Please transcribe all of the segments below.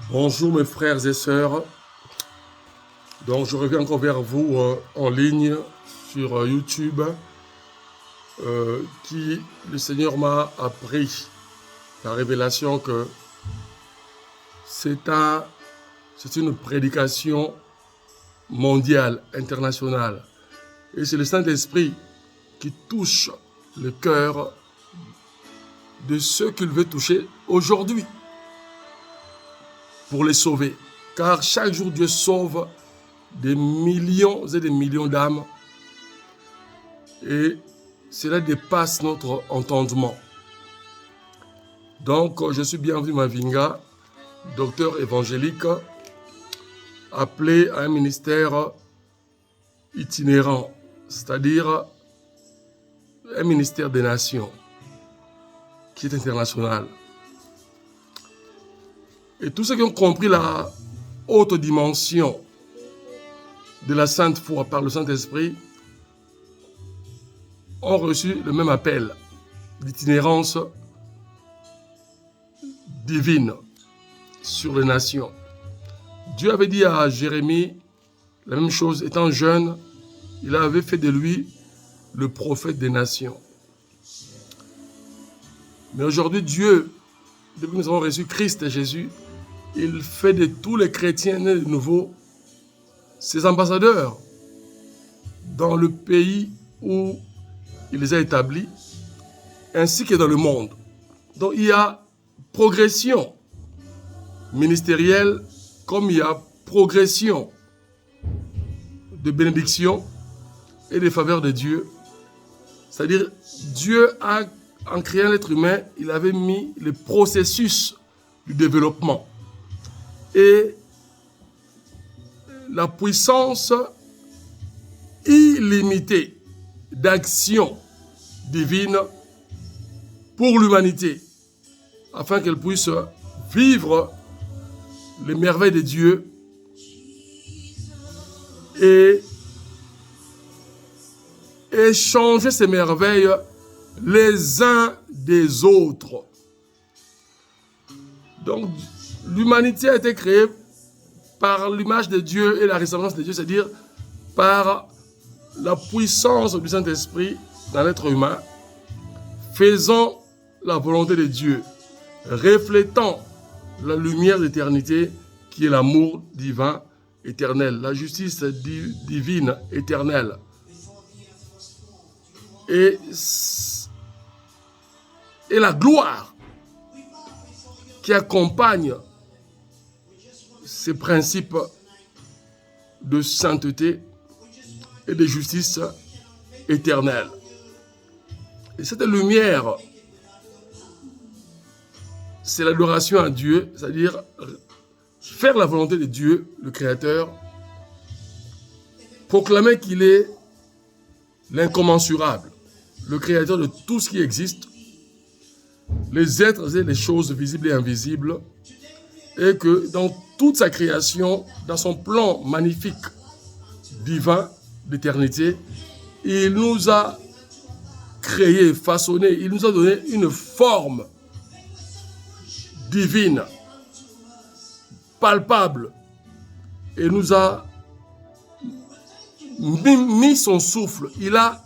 Bonjour mes frères et sœurs. Donc je reviens encore vers vous en ligne sur YouTube qui le Seigneur m'a appris la révélation que c'est une prédication mondiale, internationale. Et c'est le Saint-Esprit qui touche le cœur de ceux qu'il veut toucher aujourd'hui pour les sauver. Car chaque jour, Dieu sauve des millions et des millions d'âmes et cela dépasse notre entendement. Donc, je suis bienvenu Mavinga, docteur évangélique, appelé à un ministère itinérant, c'est-à-dire un ministère des nations qui est international. Et tous ceux qui ont compris la haute dimension de la sainte foi par le Saint-Esprit ont reçu le même appel d'itinérance divine sur les nations. Dieu avait dit à Jérémie la même chose, étant jeune, il avait fait de lui le prophète des nations. Mais aujourd'hui, Dieu, depuis que nous avons reçu Christ et Jésus, il fait de tous les chrétiens nés de nouveau ses ambassadeurs dans le pays où il les a établis, ainsi que dans le monde. Donc il y a progression ministérielle comme il y a progression de bénédiction et de faveur de Dieu. C'est-à-dire, Dieu a, en créant l'être humain, il avait mis le processus du développement. Et la puissance illimitée d'action divine pour l'humanité, afin qu'elle puisse vivre les merveilles de Dieu et échanger ces merveilles les uns des autres. Donc, l'humanité a été créée par l'image de Dieu et la ressemblance de Dieu, c'est-à-dire par la puissance du Saint-Esprit dans l'être humain, faisant la volonté de Dieu, reflétant la lumière d'éternité qui est l'amour divin éternel, la justice divine éternelle. Et la gloire qui accompagne ces principes de sainteté et de justice éternelle. Et cette lumière, c'est l'adoration à Dieu, c'est-à-dire faire la volonté de Dieu, le Créateur, proclamer qu'il est l'incommensurable, le Créateur de tout ce qui existe, les êtres et les choses visibles et invisibles, et que dans toute sa création, dans son plan magnifique, divin, d'éternité, il nous a créé, façonné, il nous a donné une forme divine, palpable, et nous a mis son souffle. Il a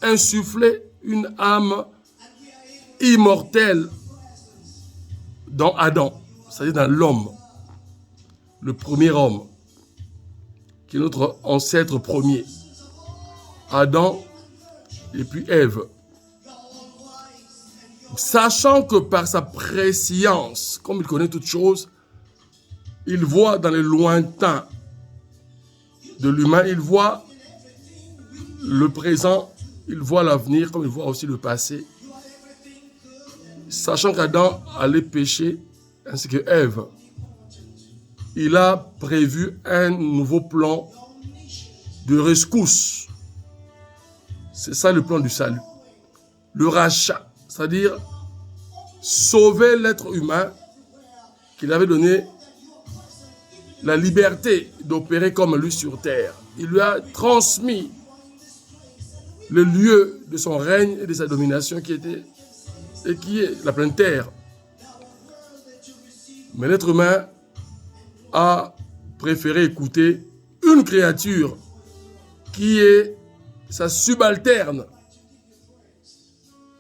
insufflé une âme immortelle dans Adam, c'est-à-dire dans l'homme, le premier homme, qui est notre ancêtre premier. Adam et puis Ève. Sachant que par sa préscience, comme il connaît toutes choses, il voit dans les lointains de l'humain, il voit le présent, il voit l'avenir, comme il voit aussi le passé. Sachant qu'Adam allait pécher, ainsi que Ève, il a prévu un nouveau plan de rescousse. C'est ça le plan du salut. Le rachat, c'est-à-dire sauver l'être humain qu'il avait donné la liberté d'opérer comme lui sur terre. Il lui a transmis le lieu de son règne et de sa domination qui est la pleine terre. Mais l'être humain a préféré écouter une créature qui est sa subalterne.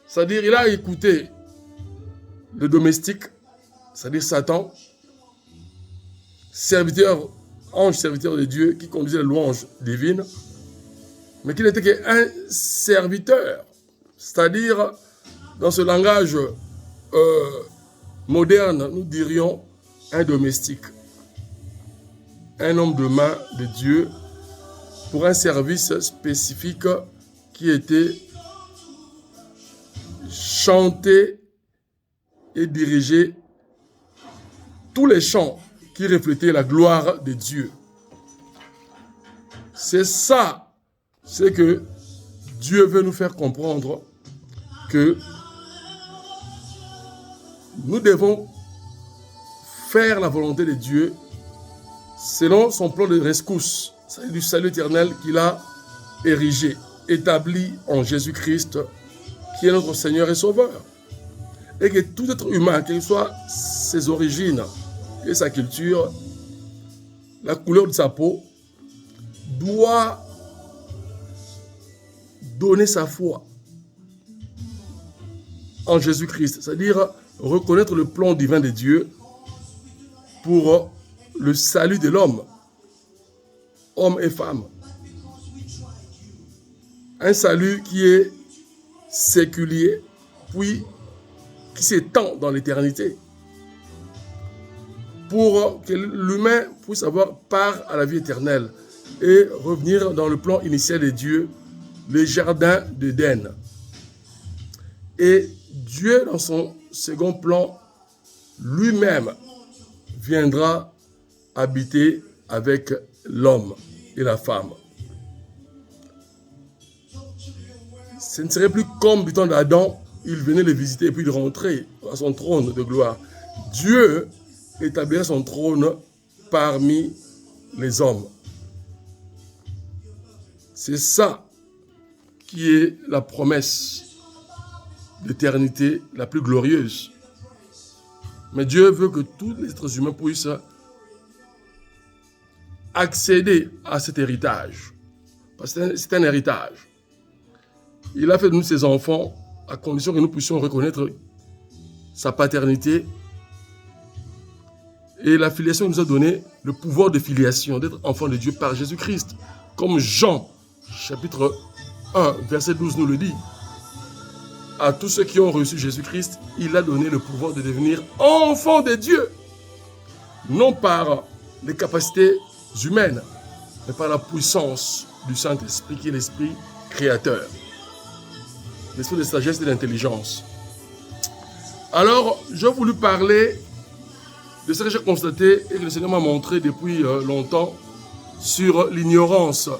C'est-à-dire, il a écouté le domestique, c'est-à-dire Satan, ange serviteur de Dieu, qui conduisait la louange divine, mais qu'il n'était qu'un serviteur. C'est-à-dire, dans ce langage moderne, nous dirions un domestique, un homme de main de Dieu pour un service spécifique qui était chanté et dirigé tous les chants qui reflétaient la gloire de Dieu. C'est ça, c'est que Dieu veut nous faire comprendre que nous devons faire la volonté de Dieu selon son plan de rescousse, c'est-à-dire du salut éternel qu'il a érigé, établi en Jésus-Christ, qui est notre Seigneur et Sauveur. Et que tout être humain, quelles que soient ses origines et sa culture, la couleur de sa peau, doit donner sa foi en Jésus-Christ, c'est-à-dire reconnaître le plan divin de Dieu pour le salut de l'homme, homme et femme. Un salut qui est séculier, puis qui s'étend dans l'éternité, pour que l'humain puisse avoir part à la vie éternelle et revenir dans le plan initial de Dieu, le jardin d'Éden. Et Dieu, dans son second plan, lui-même viendra habiter avec l'homme et la femme. Ce ne serait plus comme du temps d'Adam, il venait les visiter et puis il rentrait à son trône de gloire. Dieu établirait son trône parmi les hommes. C'est ça qui est la promesse d'éternité la plus glorieuse. Mais Dieu veut que tous les êtres humains puissent accéder à cet héritage. Parce que c'est un héritage. Il a fait de nous ses enfants à condition que nous puissions reconnaître sa paternité. Et la filiation nous a donné le pouvoir de filiation, d'être enfant de Dieu par Jésus-Christ. Comme Jean, chapitre 1, verset 12 nous le dit. À tous ceux qui ont reçu Jésus-Christ, il a donné le pouvoir de devenir enfants de Dieu. Non par les capacités humaines, mais par la puissance du Saint-Esprit qui est l'Esprit créateur. L'esprit de sagesse et d'intelligence. Alors, j'ai voulu parler de ce que j'ai constaté et que le Seigneur m'a montré depuis longtemps sur l'ignorance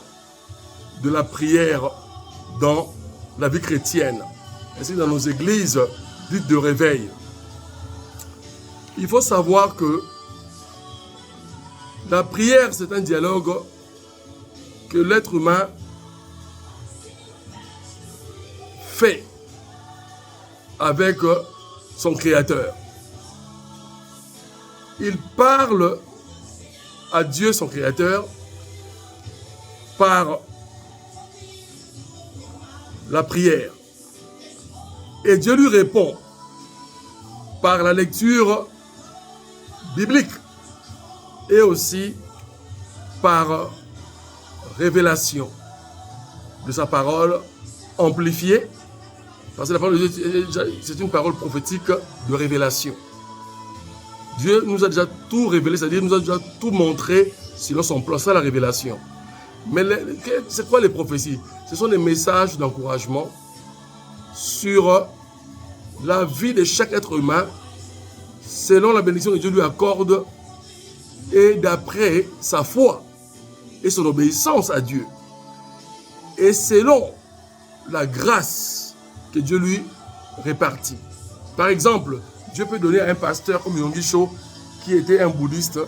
de la prière dans la vie chrétienne, ainsi que dans nos églises dites de réveil. Il faut savoir que la prière, c'est un dialogue que l'être humain fait avec son Créateur. Il parle à Dieu, son Créateur, par la prière. Et Dieu lui répond par la lecture biblique et aussi par révélation de sa parole amplifiée. Parce que la parole de Dieu, c'est une parole prophétique de révélation. Dieu nous a déjà tout révélé, c'est-à-dire nous a déjà tout montré selon son plan, ça la révélation. Mais c'est quoi les prophéties? Ce sont des messages d'encouragement sur la vie de chaque être humain selon la bénédiction que Dieu lui accorde et d'après sa foi et son obéissance à Dieu. Et selon la grâce que Dieu lui répartit. Par exemple, Dieu peut donner à un pasteur comme Yonggi Cho, qui était un bouddhiste,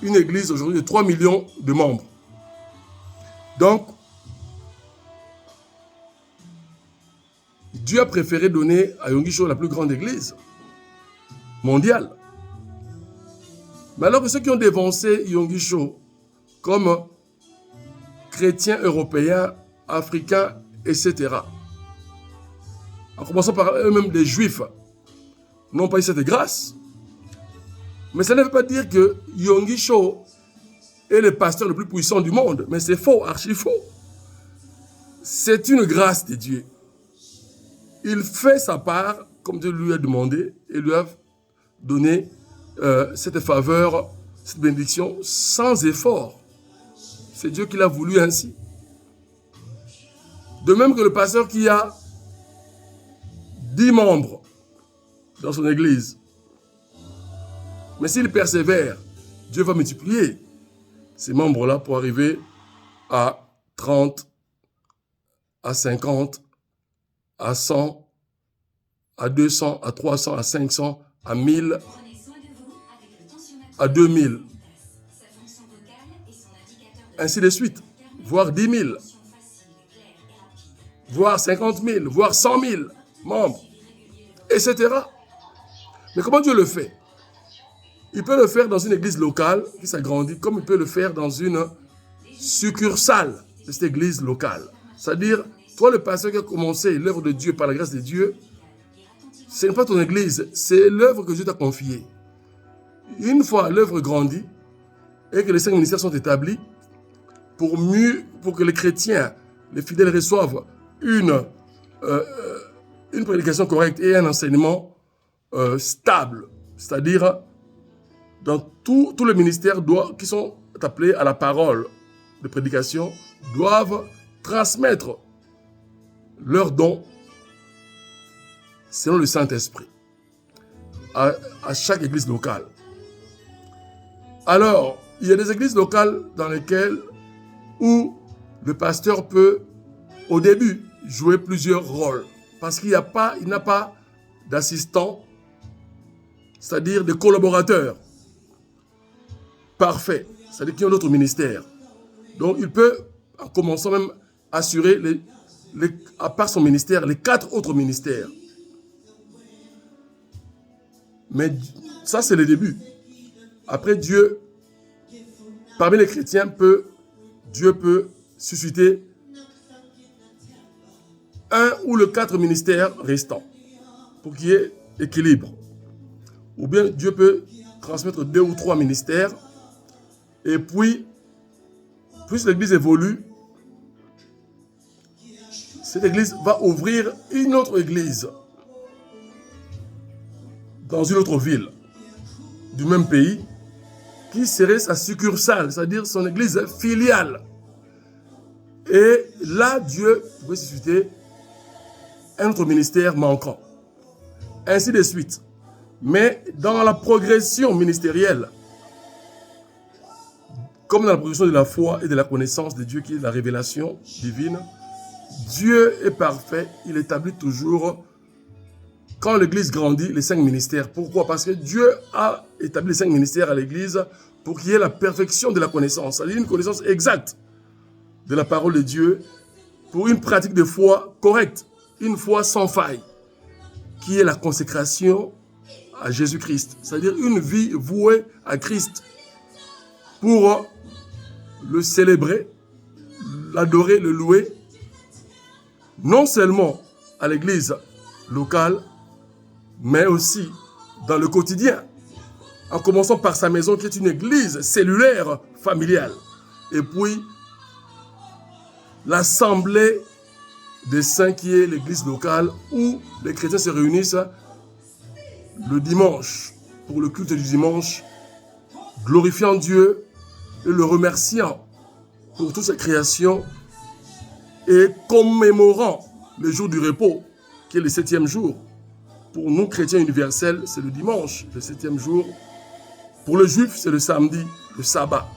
une église aujourd'hui de 3 millions de membres. Donc, Dieu a préféré donner à Yonggi Cho la plus grande église mondiale. Mais alors que ceux qui ont dévancé Yonggi Cho, comme chrétiens européens, africains, etc., en commençant par eux-mêmes des juifs, n'ont pas eu cette grâce. Mais ça ne veut pas dire que Yonggi Cho est le pasteur le plus puissant du monde. Mais c'est faux, archi faux. C'est une grâce de Dieu. Il fait sa part, comme Dieu lui a demandé, et lui a donné cette faveur, cette bénédiction, sans effort. C'est Dieu qui l'a voulu ainsi. De même que le pasteur qui a 10 membres dans son église. Mais s'il persévère, Dieu va multiplier ces membres-là pour arriver à 30, à 50, à 100, à 200, à 300, à 500, à 1000, à 2000. Ainsi de suite, voire 10 000, voire 50 000, voire 100 000 membres, etc. Mais comment Dieu le fait? Il peut le faire dans une église locale qui s'agrandit, comme il peut le faire dans une succursale de cette église locale. C'est-à-dire, toi, le pasteur qui a commencé l'œuvre de Dieu par la grâce de Dieu, ce n'est pas ton église, c'est l'œuvre que Dieu t'a confiée. Une fois l'œuvre grandit et que les 5 ministères sont établis, pour que les chrétiens, les fidèles reçoivent une prédication correcte et un enseignement stable. C'est-à-dire, dans tous les ministères qui sont appelés à la parole de prédication, doivent transmettre leurs dons selon le Saint-Esprit à chaque église locale. Alors, il y a des églises locales dans lesquelles où le pasteur peut, au début, jouer plusieurs rôles. Parce qu'il n'a pas d'assistants, c'est-à-dire des collaborateurs parfaits, c'est-à-dire qui ont d'autres ministères. Donc, il peut, en commençant même, assurer, à part son ministère, les 4 autres ministères. Mais ça, c'est le début. Après, Dieu, parmi les chrétiens, Dieu peut susciter 1 ou les 4 ministères restants pour qu'il y ait équilibre. Ou bien Dieu peut transmettre 2 ou 3 ministères et puis, plus l'église évolue, cette église va ouvrir une autre église dans une autre ville du même pays qui serait sa succursale, c'est-à-dire son église filiale. Et là, Dieu peut susciter un autre ministère manquant. Ainsi de suite. Mais dans la progression ministérielle, comme dans la progression de la foi et de la connaissance de Dieu, qui est la révélation divine, Dieu est parfait, il établit toujours, quand l'église grandit, les 5 ministères. Pourquoi? Parce que Dieu a établi les 5 ministères à l'église pour qu'il y ait la perfection de la connaissance, c'est-à-dire une connaissance exacte de la parole de Dieu, pour une pratique de foi correcte, une foi sans faille, qui est la consécration à Jésus-Christ, c'est-à-dire une vie vouée à Christ, pour le célébrer, l'adorer, le louer, non seulement à l'église locale, mais aussi dans le quotidien, en commençant par sa maison qui est une église cellulaire familiale, et puis l'assemblée des saints qui est l'église locale où les chrétiens se réunissent le dimanche pour le culte du dimanche, glorifiant Dieu et le remerciant pour toute sa création et commémorant le jour du repos qui est le 7e jour. Pour nous, chrétiens universels, c'est le dimanche, le 7e jour. Pour le juif, c'est le samedi, le sabbat.